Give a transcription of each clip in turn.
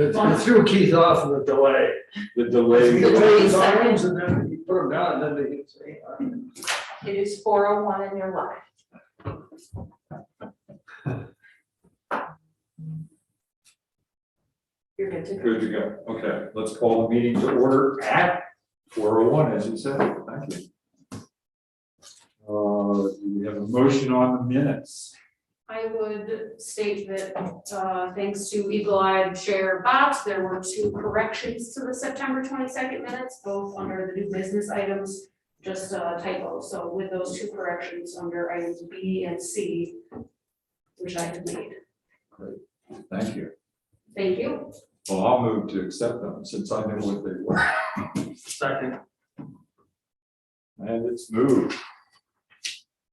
It threw Keith off of the delay. The delay. He put his arms and then he put them down and then they say, It is 4:01 in your life. You're good to go. Good to go. Okay, let's call the meeting to order at 4:01, as you said. Thank you. We have a motion on the minutes. I would state that, thanks to eagle-eyed Chair Bott, there were 2 corrections to the September 22nd minutes, both under the new business items, just typos. So with those 2 corrections under items B and C, which I have made. Great, thank you. Thank you. Well, I'll move to accept them since I know what they were. second. And it's moved.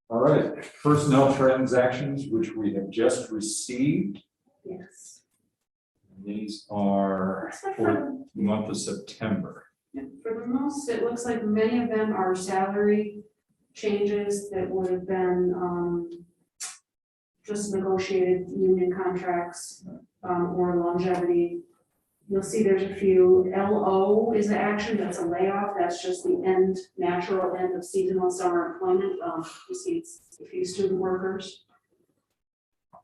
All right, personnel transactions, which we have just received. Yes. These are for the month of September. For the most, it looks like many of them are salary changes that would have been just negotiated union contracts or longevity. You'll see there's a few. LO is the action, that's a layoff, that's just the end, natural end of seasonal summer employment. You see it's a few student workers.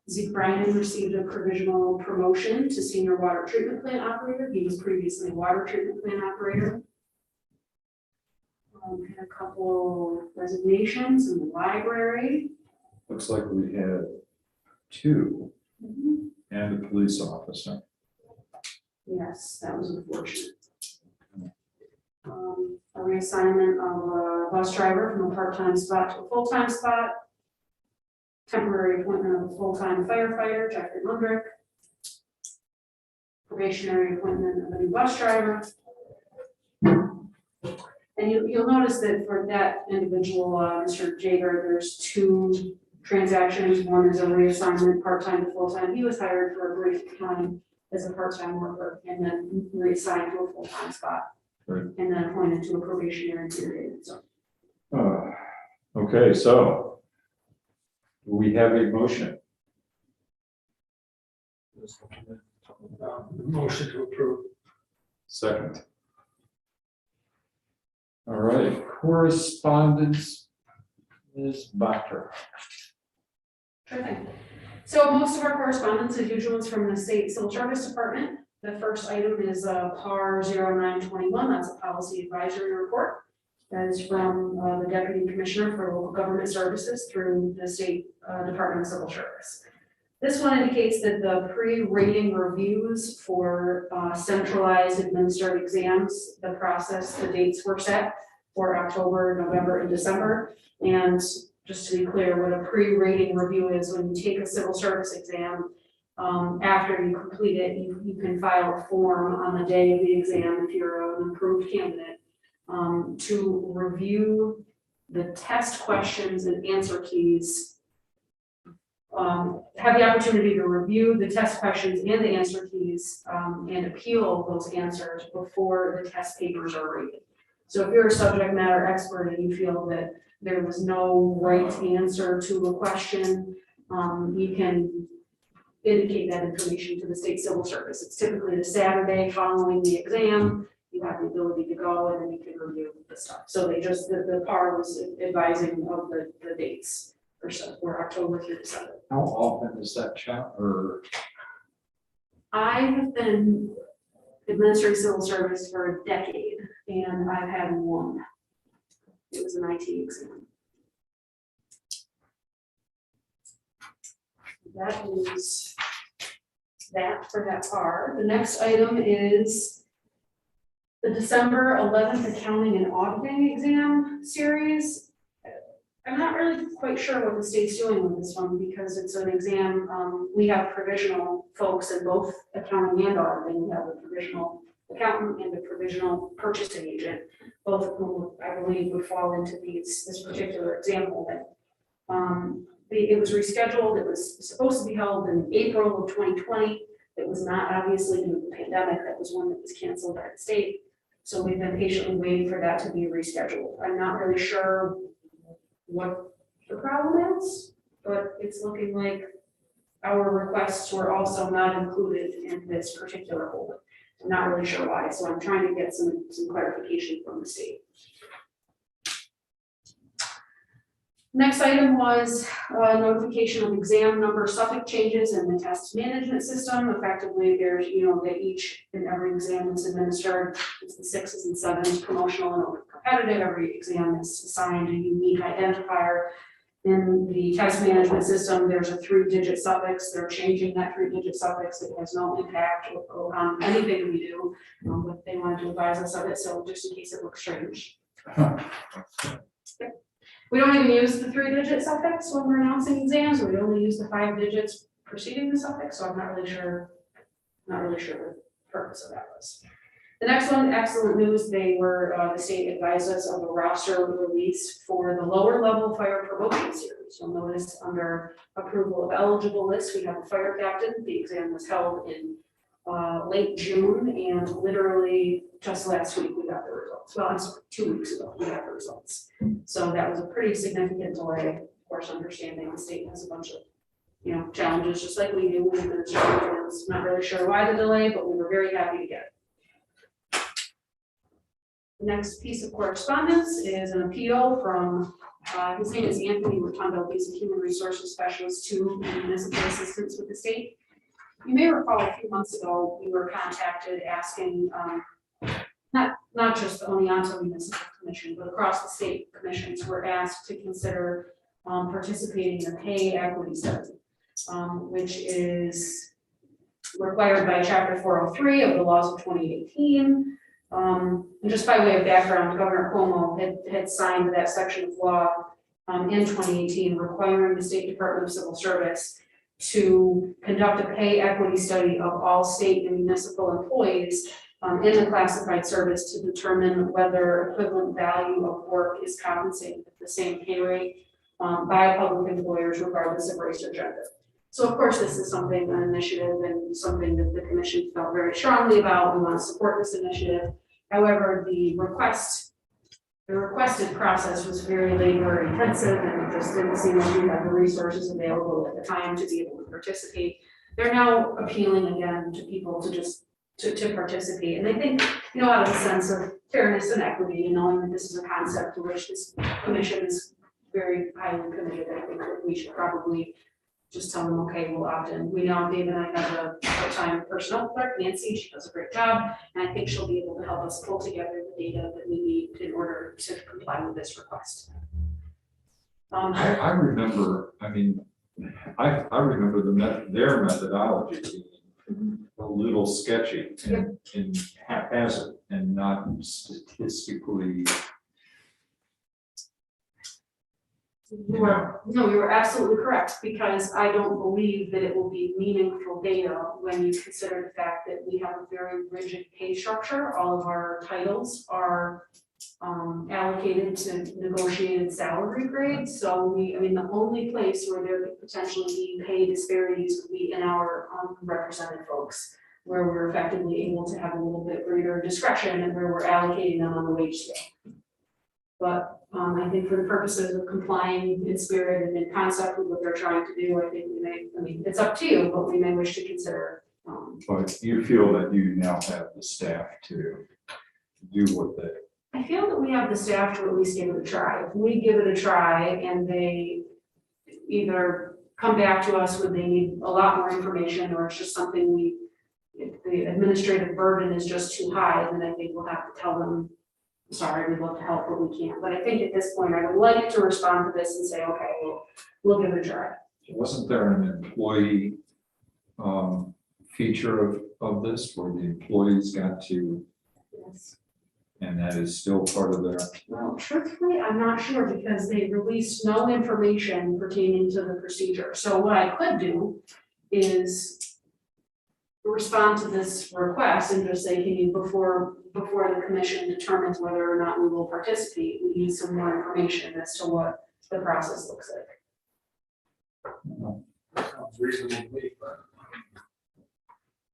Zeke Bryan received a provisional promotion to senior water treatment plant operator. He was previously water treatment plant operator. Had a couple resignations in the library. Looks like we had 2 and a police officer. Yes, that was unfortunate. A reassignment of a bus driver from a part-time spot to a full-time spot. Temporary appointment of a full-time firefighter, Jeffrey Mundrick. Probationary appointment of a new bus driver. And you'll notice that for that individual, Mr. Jager, there's 2 transactions. One is a reassignment, part-time to full-time. He was hired for a brief time as a part-time worker and then reassigned to a full-time spot. Right. And then appointed to a probationary period, so. Okay, so we have a motion. Motion to approve. Second. All right, correspondence, Ms. Bacher. Sure thing. So most of our correspondence is usual is from the State Civil Service Department. The first item is PAR 0921, that's a policy advisory report. That is from the Deputy Commissioner for Local Government Services through the State Department of Civil Service. This one indicates that the pre-rating reviews for centralized administered exams, the process, the dates were set for October, November, and December. And just to be clear, what a pre-rating review is, when you take a civil service exam, after you complete it, you can file a form on the day of the exam if you're an approved candidate to review the test questions and answer keys. Have the opportunity to review the test questions and the answer keys and appeal those answers before the test papers are rated. So if you're a subject matter expert and you feel that there was no right answer to a question, you can indicate that information to the State Civil Service. It's typically the Saturday following the exam. You have the ability to go and then you can review the stuff. So they just, the PAR was advising of the dates for October through December. How often is that chat or? I have been administering civil service for a decade and I've had one. It was an IT exam. That is that for that PAR. The next item is the December 11th accounting and auditing exam series. I'm not really quite sure what the state's doing with this one because it's an exam. We have provisional folks in both accounting and auditing. We have a provisional accountant and a provisional purchasing agent, both of whom I believe would fall into this particular example. It was rescheduled. It was supposed to be held in April of 2020. It was not, obviously, due to the pandemic. That was one that was canceled by the state. So we've been patiently waiting for that to be rescheduled. I'm not really sure what the problem is, but it's looking like our requests were also not included in this particular hold. I'm not really sure why, so I'm trying to get some clarification from the state. Next item was notification of exam number suffix changes in the test management system. Effectively, there's, that each and every exam that's administered, it's the 6s and 7s, promotional and open competitive. Every exam is assigned a unique identifier. In the test management system, there's a 3-digit suffix. They're changing that 3-digit suffix. It has no impact on anything we do, but they wanted to advise us of it, so just in case it looks strange. We don't even use the 3-digit suffix when we're announcing exams. We only use the 5 digits preceding the suffix, so I'm not really sure what the purpose of that was. The next one, excellent news. The state advised us of a roster release for the lower level fire promotion series. You'll notice under approval of eligible lists, we have a fire captain. The exam was held in late June, and literally just last week we got the results. Well, I'm sorry, 2 weeks ago we got the results. So that was a pretty significant delay. Of course, understanding the state has a bunch of challenges just like we do. We've been not really sure why the delay, but we were very happy to get it. The next piece of correspondence is an appeal from his name is Anthony Rotundo. He's a human resources specialist to municipal assistance with the state. You may recall a few months ago, we were contacted asking, not just the Oneonta Municipal Commission, but across the state commissions were asked to consider participating in the pay equity study, which is required by Chapter 403 of the laws of 2018. And just by way of background, Governor Cuomo had signed that section of law in 2018 requiring the State Department of Civil Service to conduct a pay equity study of all state and municipal employees in the classified service to determine whether equivalent value of work is compensated at the same pay rate by public employers regardless of race or gender. So of course, this is something, an initiative and something that the commission felt very strongly about. We want to support this initiative. However, the requested process was very labor intensive, and it just didn't seem like we had the resources available at the time to be able to participate. They're now appealing again to people to participate. And I think, out of a sense of fairness and equity, and knowing that this is a concept to which this commission is very highly committed, I think that we should probably just tell them, okay, we'll opt in. We know Dave and I have a part-time personnel clerk, Nancy. She does a great job, and I think she'll be able to help us pull together the data that we need in order to comply with this request. I remember, I remember their methodology being a little sketchy and haphazard and not statistically. You were absolutely correct, because I don't believe that it will be meaningful data when you consider the fact that we have a very rigid pay structure. All of our titles are allocated to negotiated salary grades. So the only place where there could potentially be pay disparities would be in our unrepresented folks, where we're effectively able to have a little bit greater discretion and where we're allocating them on the wage scale. But I think for the purposes of complying in spirit and in concept with what they're trying to do, I think we may, it's up to you, but we may wish to consider. But you feel that you now have the staff to do what they. I feel that we have the staff to at least give it a try. If we give it a try and they either come back to us when they need a lot more information, or it's just something if the administrative burden is just too high, then I think we'll have to tell them, sorry, we'd love to help, but we can't. But I think at this point, I would like to respond to this and say, okay, we'll give it a try. Wasn't there an employee feature of this where the employees got to? Yes. And that is still part of their. Well, truthfully, I'm not sure, because they released no information pertaining to the procedure. So what I could do is respond to this request and just say, can you, before the commission determines whether or not we will participate, we need some more information as to what the process looks like. Sounds reasonable to me, but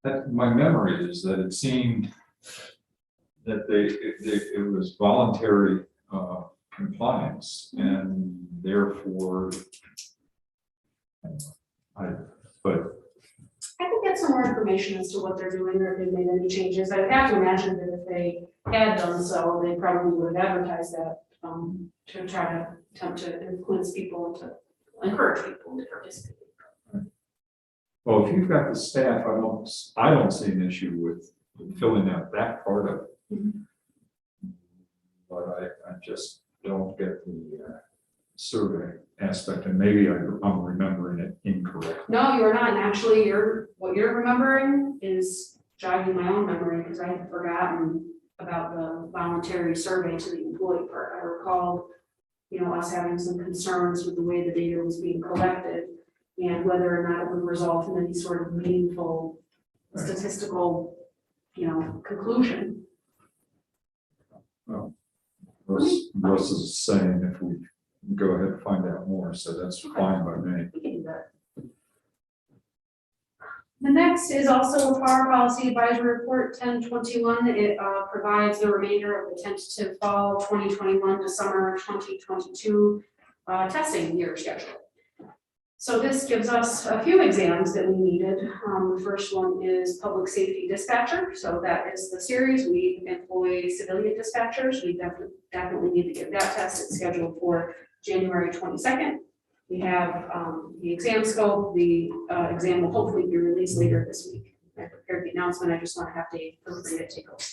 My memory is that it seemed that it was voluntary compliance, and therefore But I can get some more information as to what they're doing or if they've made any changes. I would have to imagine that if they had done so, they probably would have advertised that, to try to attempt to influence people and to encourage people to participate. well, if you've got the staff, I don't see an issue with filling out that part of it. Mhm. But I just don't get the survey aspect, and maybe I'm remembering it incorrectly. No, you are not, and actually, what you're remembering is jogging my own memory, because I had forgotten about the voluntary survey to the employee part. I recall, us having some concerns with the way the data was being collected, and whether or not it would result in any sort of meaningful statistical, conclusion. Russ is saying if we go ahead and find out more, so that's fine by me. We can do that. The next is also a PAR Policy Advisory Report 1021. It provides the remainder of the tentative fall 2021 to summer 2022 testing year schedule. So this gives us a few exams that we needed. The first one is Public Safety Dispatcher. So that is the series. We employ civilian dispatchers. We definitely need to get that test. It's scheduled for January 22nd. We have the exam scope. The exam will hopefully be released later this week. I prepared the announcement. I just want to have Dave feel free to take over.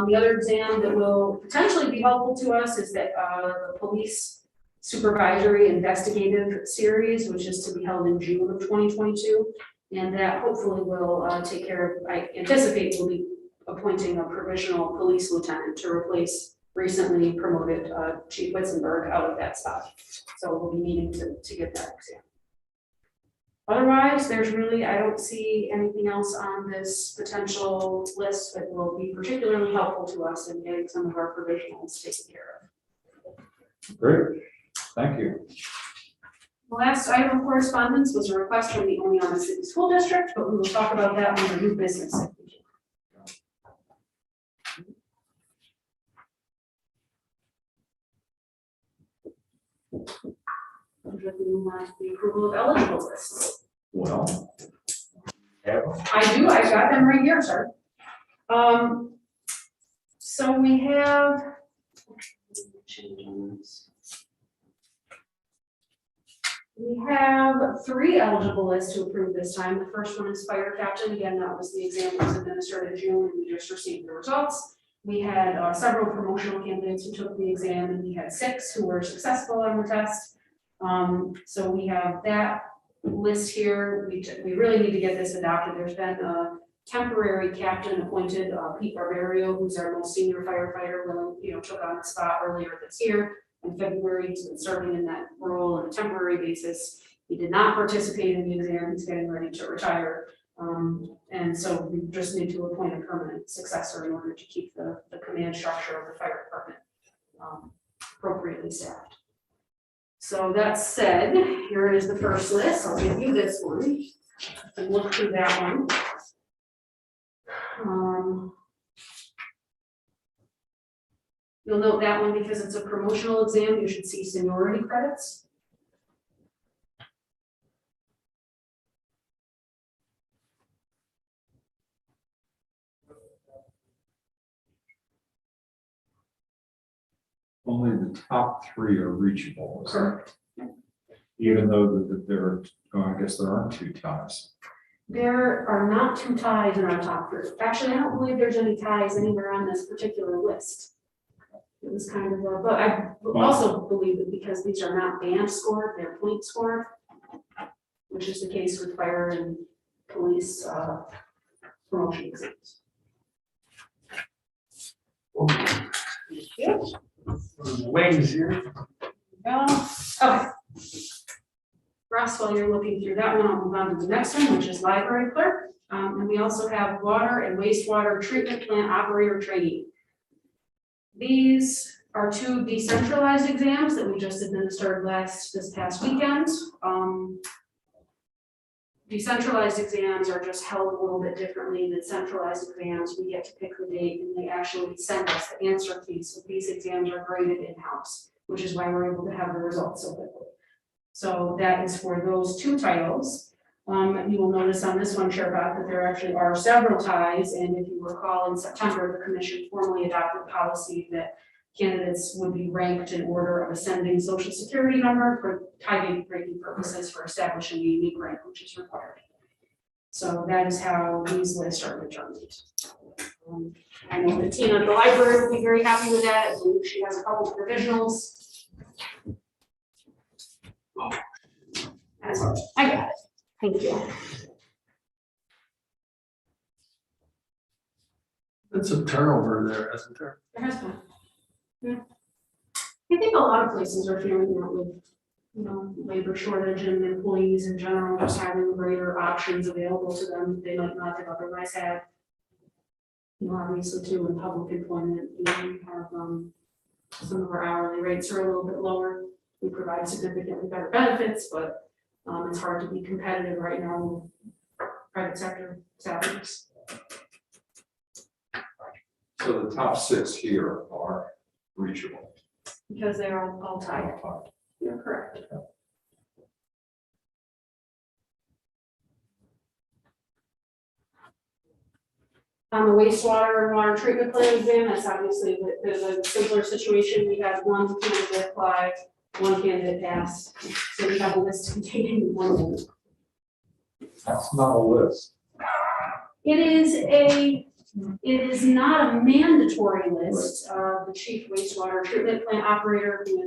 The other exam that will potentially be helpful to us is that the Police Supervisory Investigative Series, which is to be held in June of 2022. And that hopefully will take care of, I anticipate we'll be appointing a provisional police lieutenant to replace recently promoted Chief Witzenberg out of that spot. So we'll be needing to get that exam. Otherwise, I don't see anything else on this potential list that will be particularly helpful to us in getting some of our provisionals taken care of. Great, thank you. The last item of correspondence was a request from the Oneonta City School District, but we will talk about that under new business. The approval of eligible lists. Well, I do, I got them right here, sir. So we have. We have 3 eligible lists to approve this time. The first one is fire captain. Again, that was the exam that was administered in June, and we just received the results. We had several promotional candidates who took the exam, and we had 6 who were successful on the test. So we have that list here. We really need to get this adopted. There's been a temporary captain appointed, Pete Barbario, who's our most senior firefighter, took on the spot earlier this year. In February, he's been serving in that role on a temporary basis. He did not participate in the exam. He's getting ready to retire. And so we just need to appoint a permanent successor in order to keep the command structure of the fire department appropriately staffed. So that said, here is the first list. I'll give you this one and look through that one. You'll note that one because it's a promotional exam. You should see seniority credits. only the top 3 are reachable. Correct. Even though there, I guess there aren't 2 ties. There are not 2 ties in our top group. Actually, I don't believe there's any ties anywhere on this particular list. It was kind of a, but I also believe that because these are not band scored, they're point scored, which is the case with fire and police promotion exams. Wings here. Okay. Russ, while you're looking through that one, I'll move on to the next one, which is library clerk. And we also have water and wastewater treatment plant operator training. These are 2 decentralized exams that we just administered this past weekend. Decentralized exams are just held a little bit differently than centralized exams. We get to pick the date and they actually send us the answer keys. So these exams are graded in-house, which is why we're able to have the results so quickly. So that is for those two titles. You will notice on this one, Chair Bach, that there actually are several ties, and if you recall, in September, the commission formally adopted policy that candidates would be ranked in order of ascending social security number for tie breaking purposes for establishing a unique rank, which is required. So that is how these lists are determined. I know that Tina at the library will be very happy with that. I believe she has a couple of provisionals. That's all right. I got it. Thank you. That's some turnover there, isn't there? There has been. Yeah. I think a lot of places are feeling that with, you know, labor shortage and employees in general, just having greater options available to them they might not have otherwise had. You know, obviously too, in public employment, we have, some of our hourly rates are a little bit lower. We provide significantly better benefits, but it's hard to be competitive right now with private sector salaries. So the top 6 here are reachable. Because they're all tied. You're correct. On the wastewater and water treatment plant exam, that's obviously a bit of a simpler situation. We had one candidate apply, one candidate pass. So we have a list containing one name. That's not a list. It is not a mandatory list. The chief wastewater treatment plant operator who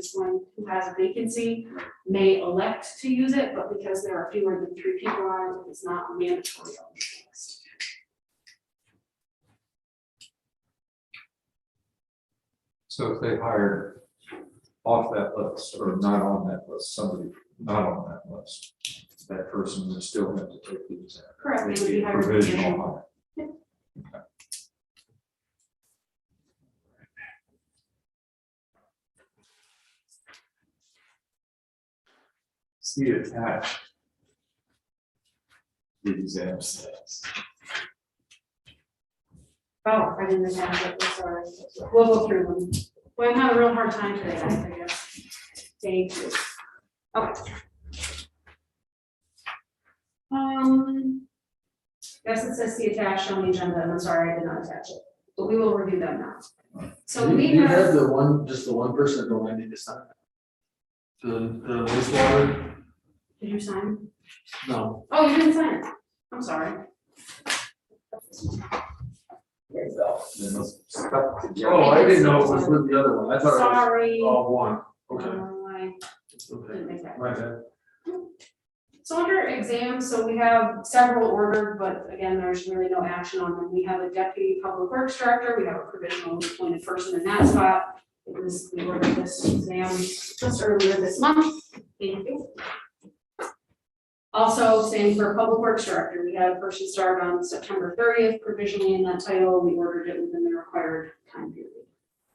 has a vacancy may elect to use it, but because there are fewer than 3 people on it, it's not a mandatory list. So if they hired off that list or not on that list, somebody not on that list, that person would still have to take the exam. Correct. They would Maybe be a hired. provisional hire. Okay. See attached. The exam stats. Oh, I didn't attach it, I'm sorry. We'll go through them. Well, I'm having a real hard time today, I guess. Thank you. Okay. Guess it says see attached on the agenda, and I'm sorry I did not attach it, but we will review them now. So we You have, had just the one person that I need to sign. The wastewater, did you sign? no. Oh, you didn't sign it. I'm sorry. There you go. They must stuck together. Oh, I didn't know it was with the other one. I thought it was Sorry. all one. Okay. I Okay. didn't make that. My bad. So under exams, so we have several ordered, but again, there's really no action on them. We have a deputy public works director, we have a provisionally appointed person in that spot. We ordered this exam just earlier this month. Thank you. Also, same for public works director, we had a person start on September 30th, provisionally in that title, we ordered it within the required time period.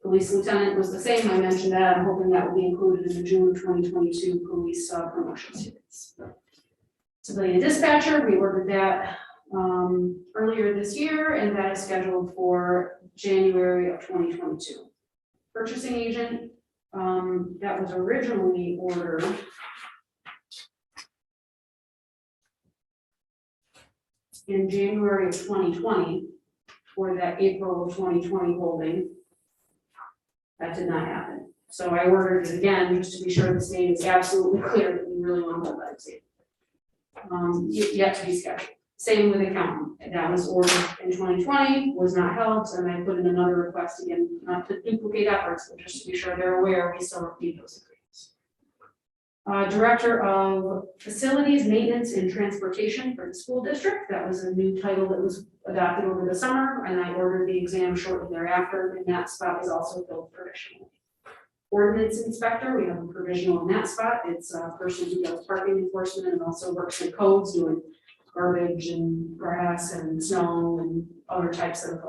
Police lieutenant was the same, I mentioned that, I'm hoping that will be included in the June 2022 police promotion series. Civilian dispatcher, we ordered that earlier this year, and that is scheduled for January of 2022. Purchasing agent, that was originally ordered in January of 2020 for that April of 2020 holding. That did not happen. So I ordered it again, just to be sure this name is absolutely clear that we really want to hold that exam. Yet to be scheduled. Same with accountant, and that was ordered in 2020, was not held, and I put in another request again, not to duplicate efforts, but just to be sure they're aware we still need those agreements. Director of Facilities, Maintenance, and Transportation for the school district. That was a new title that was adopted over the summer, and I ordered the exam shortly thereafter, and that spot is also filled provisionally. Ordinance inspector, we have a provisional in that spot. It's a person who does parking enforcement and also works in codes doing garbage and grass and snow and other types of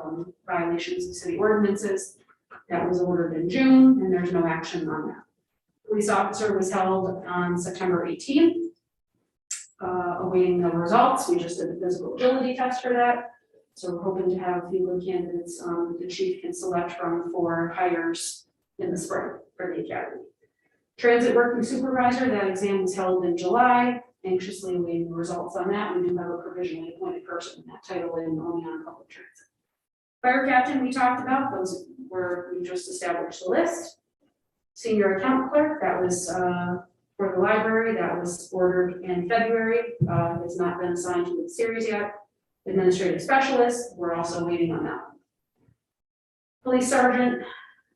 violations of city ordinances. That was ordered in June, and there's no action on that. Police officer was held on September 18th. Awaiting the results, we just did the physical agility test for that. So we're hoping to have a few good candidates the chief can select from for hires in the spring for the academy. Transit working supervisor, that exam was held in July, anxiously awaiting the results on that. We do have a provisionally appointed person in that title in Oneonta Public Transit. Fire captain, we talked about, those were, we just established the list. Senior account clerk, that was for the library, that was ordered in February, has not been assigned to the series yet. Administrative specialist, we're also waiting on that. Police sergeant,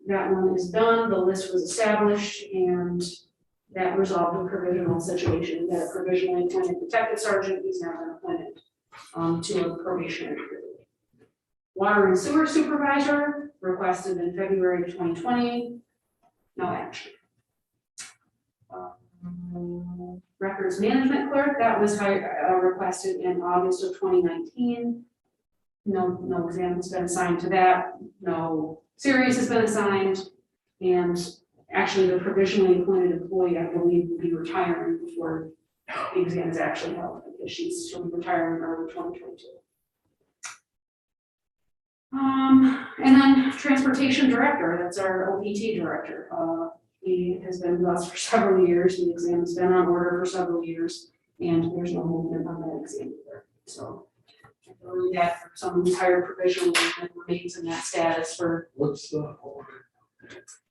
that one is done, the list was established, and that resolved a provisional situation. We had a provisionally appointed detective sergeant, he's now been appointed to a probationary period. Water and sewer supervisor, requested in February of 2020, no action. Records management clerk, that was requested in August of 2019. No exam has been assigned to that, no series has been assigned, and actually the provisionally appointed employee, I believe, will be retiring before the exam is actually held, because she'll be retiring in early 2022. And then transportation director, that's our OPT director. He has been with us for several years. The exam has been on order for several years, and there's no movement on that exam either. So I believe that for someone who's hired provisionally and remains in that status for. What's the whole?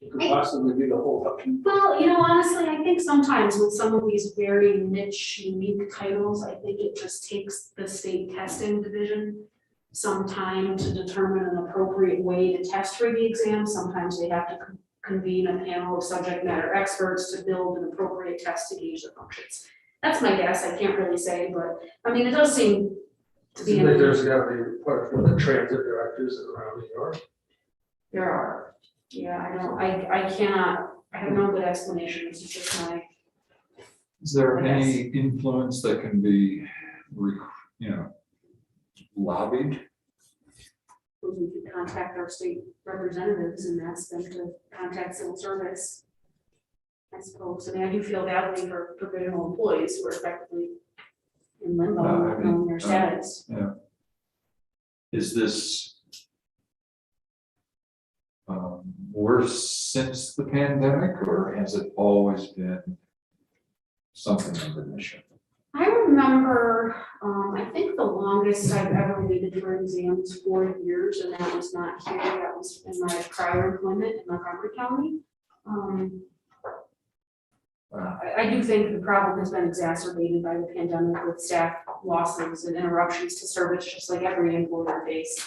It could possibly be the whole option. Well, honestly, I think sometimes with some of these very niche, unique titles, I think it just takes the state testing division some time to determine an appropriate way to test for the exam. Sometimes they have to convene a panel of subject matter experts to build an appropriate test to gauge the functions. That's my guess. I can't really say, but I mean, it does seem to be. There's got to be part for the transit directors around New York. There are. Yeah, I cannot, I have no good explanation. This is just my. Is there any influence that can be, lobbied? We could contact our state representatives and ask them to contact civil service. I suppose. I mean, I do feel badly for provisional employees who are effectively in limbo, not knowing their status. Yeah. Is this worse since the pandemic, or has it always been something of an issue? I remember, I think the longest I've ever waited for exams 4 years, and that was not here, that was in my prior employment in Montgomery County. I do think the problem has been exacerbated by the pandemic with staff losses and interruptions to service, just like every employer faced.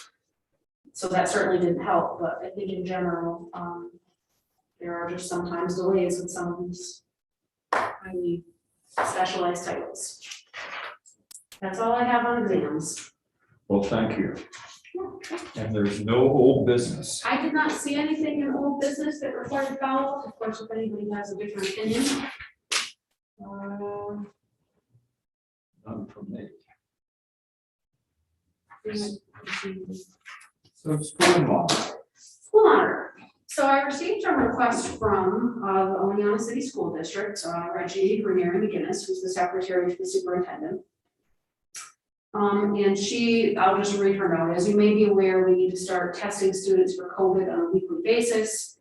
So that certainly didn't help, but I think in general, there are just sometimes delays with some of these highly specialized titles. That's all I have on exams. Well, thank you. And there's no old business. I did not see anything in old business that required follow-up. Of course, if anybody has a different opinion. None from me. So school monitor. school monitor. So I received a request from the Oneonta City School District, Reggie Rainier McGinnis, who's the secretary to the superintendent. And I'll just read her note. As you may be aware, we need to start testing students for COVID on a weekly basis.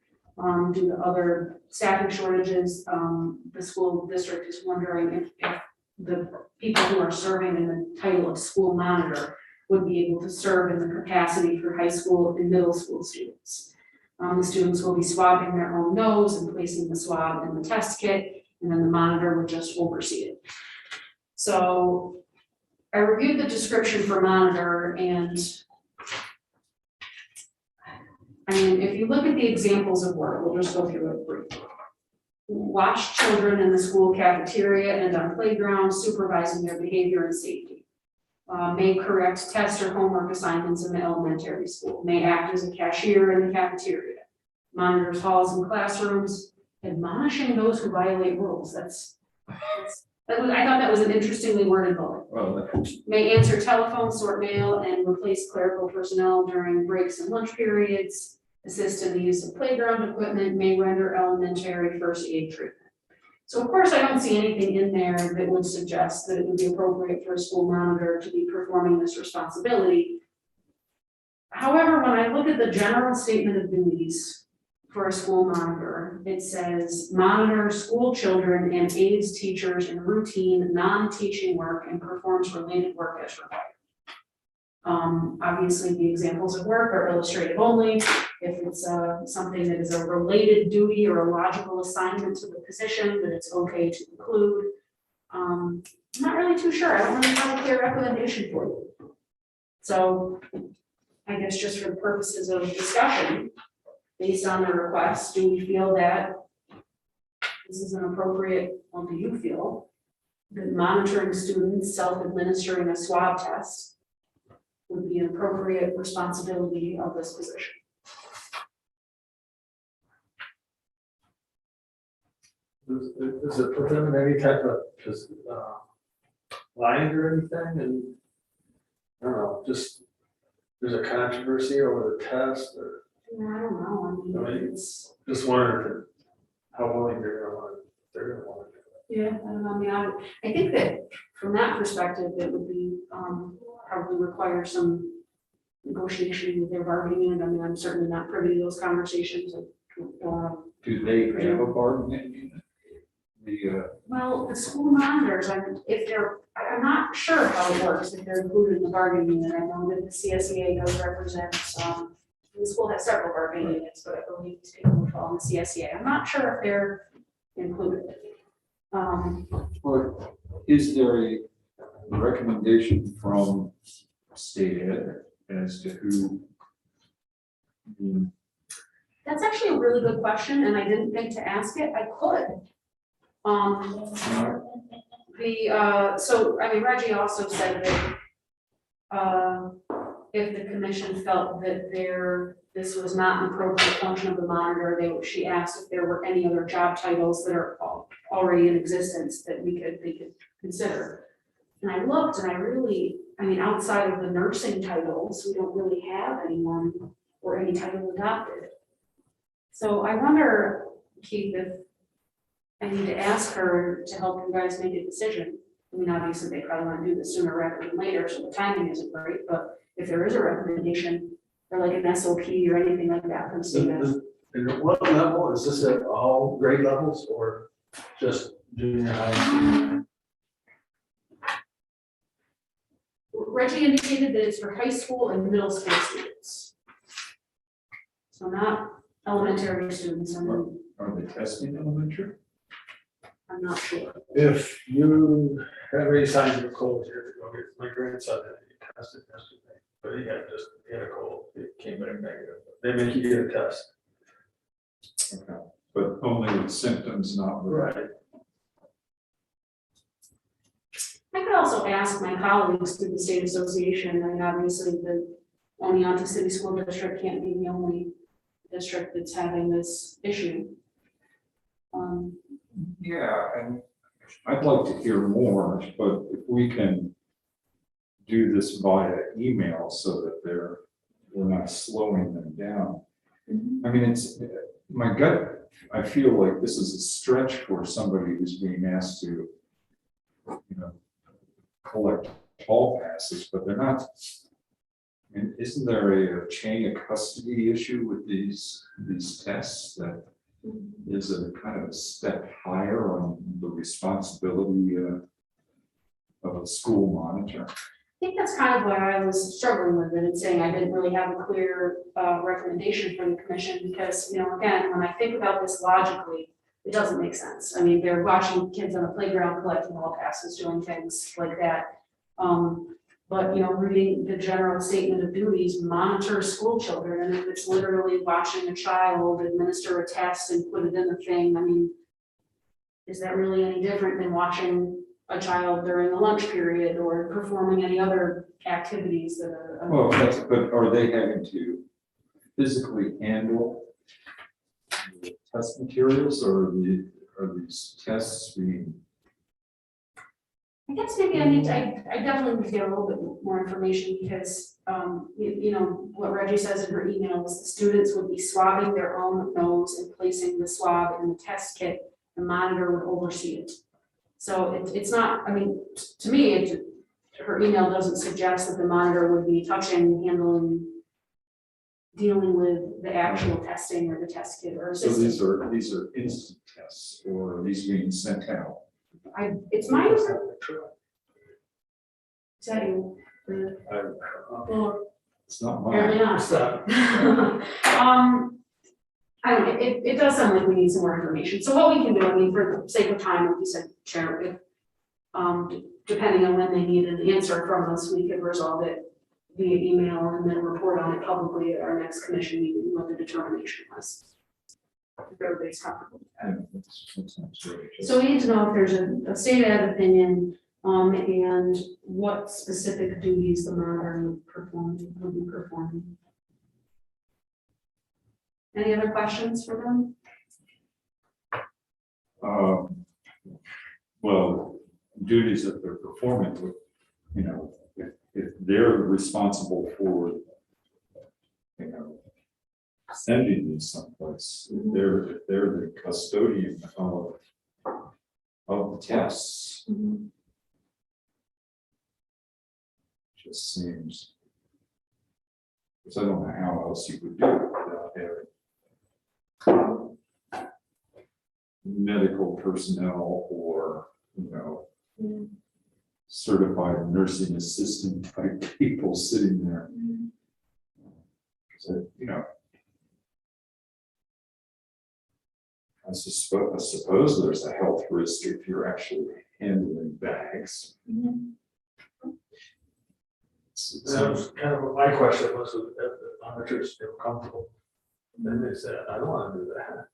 Due to other staffing shortages, the school district is wondering if the people who are serving in the title of school monitor would be able to serve in the capacity for high school and middle school students. The students will be swabbing their own nose and placing the swab in the test kit, and then the monitor would just oversee it. So I reviewed the description for monitor, and I mean, if you look at the examples of work, we'll just go through it briefly. Watch children in the school cafeteria and on playgrounds, supervising their behavior and safety. May correct test or homework assignments in the elementary school. May act as a cashier in the cafeteria. Monitors halls and classrooms, admonishing those who violate rules. I thought that was an interestingly worded bullet. Well, May answer telephone, sort mail, and replace clerical personnel during breaks and lunch periods. Assist in the use of playground equipment. May render elementary first aid treatment. So of course, I don't see anything in there that would suggest that it would be appropriate for a school monitor to be performing this responsibility. However, when I look at the general statement of duties for a school monitor, it says monitor school children and aids teachers in routine, non-teaching work and performs related work as required. Obviously, the examples of work are illustrative only. If it's something that is a related duty or a logical assignment to the position, then it's okay to include. I'm not really too sure. I don't really have a clear recommendation for you. So I guess just for the purposes of discussion, based on the request, do we feel that this is an appropriate, or do you feel that monitoring students self-administering a swab test would be an appropriate responsibility of this position? Does it put them in any type of just line or anything? And I don't know, just there's a controversy over the test, or I don't know. I mean, it's. just wondering how willing they're gonna want to do it. Yeah, I don't know. I mean, I think that from that perspective, it would be probably require some negotiation with their bargaining unit. I mean, I'm certainly not privy to those conversations. Do they have a bargaining unit? Well, the school monitors, I'm not sure how it works, if they're included in the bargaining unit. I know that the CSEA does represent, the school has several bargaining units, but I believe these people would fall in the CSEA. I'm not sure if they're included. Or is there a recommendation from state ed as to who? That's actually a really good question, and I didn't think to ask it. I could. So, I mean, Reggie also said that if the commission felt that this was not an appropriate function of the monitor, she asked if there were any other job titles that are already in existence that they could consider. And I looked, and I mean, outside of the nursing titles, we don't really have anyone or any title adopted. So I wonder, Keith, if I need to ask her to help you guys make a decision. I mean, obviously, they probably want to do this sooner rather than later, so the timing isn't great, but if there is a recommendation or like an SOP or anything like that from state. And at what level, is this at all grade levels or just junior high? Reggie indicated that it's for high school and middle school students. So not elementary students, Are they testing elementary? I'm not sure. If you have any signs of a cold, here to go get my grandson, he tested yesterday, but he had a cold, it came back negative. They make you get a test. Okay, but only with symptoms, not with. Right. I could also ask my colleagues through the state association. I mean, obviously, the Oneonta City School District can't be the only district that's having this issue. Yeah, and I'd like to hear more, but if we can do this via email so that we're not slowing them down. I mean, it's my gut. I feel like this is a stretch for somebody who's being asked to, collect hall passes, but they're not. I mean, isn't there a chain of custody issue with these tests that is a kind of a step higher on the responsibility of a school monitor? I think that's kind of why I was struggling with it and saying I didn't really have a clear recommendation from the commission because, again, when I think about this logically, it doesn't make sense. I mean, they're watching kids on the playground collecting hall passes, doing things like that. But, reading the general statement of duties, monitor school children, and if it's literally watching a child administer a test and put it in the thing, I mean, is that really any different than watching a child during a lunch period or performing any other activities that are? Well, but are they having to physically handle the test materials, or are these tests being? I guess maybe I definitely need to get a little bit more information because, what Reggie says in her email is the students would be swabbing their own nose and placing the swab in the test kit. The monitor would oversee it. So it's not, I mean, to me, her email doesn't suggest that the monitor would be touching, handling dealing with the actual testing or the test kit or So assistant. these are instant tests, or are these being sent out? It's my, is that you? Well, It's not apparently mine. not. Stop. I don't know, it does sound like we need some more information, so what we can do, I mean, for the sake of time, like you said, Chair, if, depending on when they need an answer from us, we could resolve it via email and then report on it publicly at our next commission meeting, what the determination was. If everybody's comfortable with that. Yeah, that sounds great. So we need to know if there's a state ed opinion, and what specific duties the monitor would be performing. Any other questions for them? Well, duties that they're performing, with, you know, if they're responsible for, you know, sending these someplace, if they're the custodian of the tests, just seems, because I don't know how else you would do it without having medical personnel or, you know, certified nursing assistant type people sitting there. So, you know, I suppose there's a health risk if you're actually handling bags. That was kind of my question was, if the monitors feel comfortable. Then they said, I don't want to do that.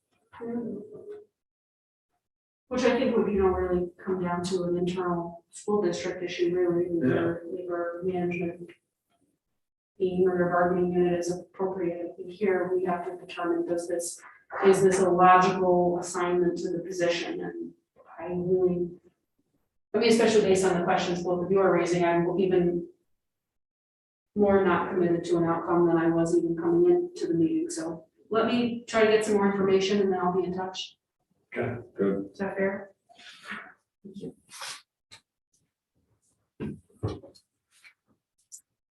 Which I think would, really come down to an internal school district issue, really, with their management team or their bargaining unit is appropriate. I think here we have to determine, is this a logical assignment to the position? And I mean, especially based on the questions both of you are raising, I'm even more not committed to an outcome than I was even coming into the meeting. So let me try to get some more information and then I'll be in touch. Okay, good. Is that fair?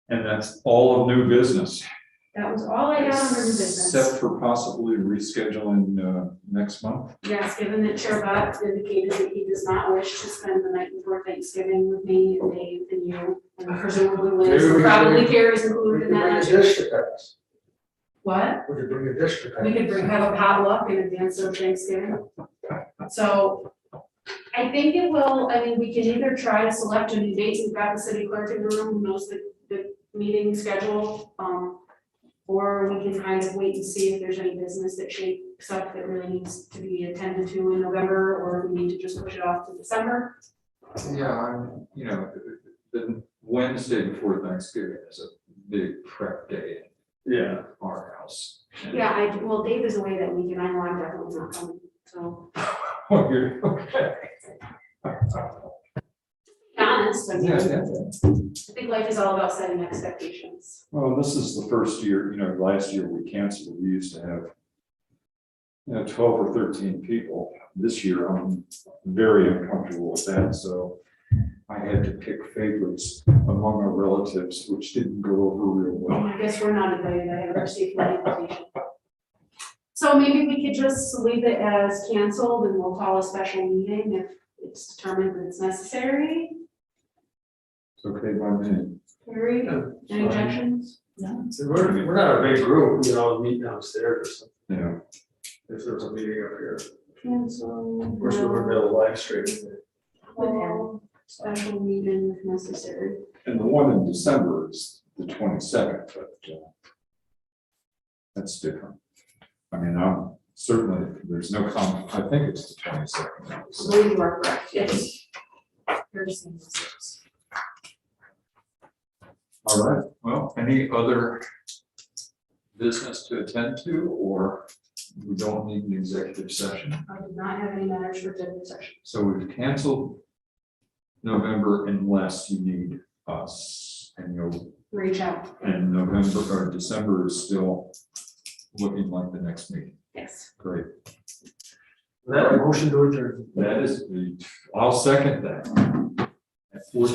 And that's all of new business. That was all I got under the business. Except for possibly rescheduling next month. Yes, given that Chair Bott indicated that he does not wish to spend the night before Thanksgiving with me and Dave and you, and presumably Liz, Maybe we and probably could- Carrie's We included could in bring a that. dish to pass. What? We could bring a dish to pass. We could have a potluck in advance of Thanksgiving. So I think it will, we can either try to select a new date. We've got the city clerk in the room who knows the meeting schedule. Or we can kind of wait and see if there's any business that shapes up that really needs to be attended to in November, or we need to just push it off to December. Yeah, the Wednesday before Thanksgiving is a big prep day Yeah. at our house. Yeah, well, Dave is away that week and I know I'm definitely not coming, so. Oh, you're, okay. Be honest, I Yeah. think life is all about setting expectations. Well, this is the first year, last year we canceled, we used to have 12 or 13 people. This year, I'm very uncomfortable with that, so I had to pick favorites among our relatives, which didn't go over real well. I guess we're not invited, I haven't received my invitation. So maybe we could just leave it as canceled and we'll call a special meeting if it's determined that it's necessary. It's okay by me. Carrie, Yeah. any objections? So we're not a big group, meet downstairs or something. Yeah. If there's a meeting up here, Cancel. of course, we're gonna be able to live stream it. Call special meeting if necessary. And the one in December is the 22nd, but that's different. I'm certainly, there's no comment, I think it's the 22nd. I believe you are correct, yes. You're just saying this. All right, well, any other business to attend to, or we don't need an executive session? I did not have any matters for executive session. So we've canceled November unless you need us, and Reach out. and November or December is still looking like the next meeting. Yes. Great. That a motion to adjourn. That is, I'll second that. At 4:30.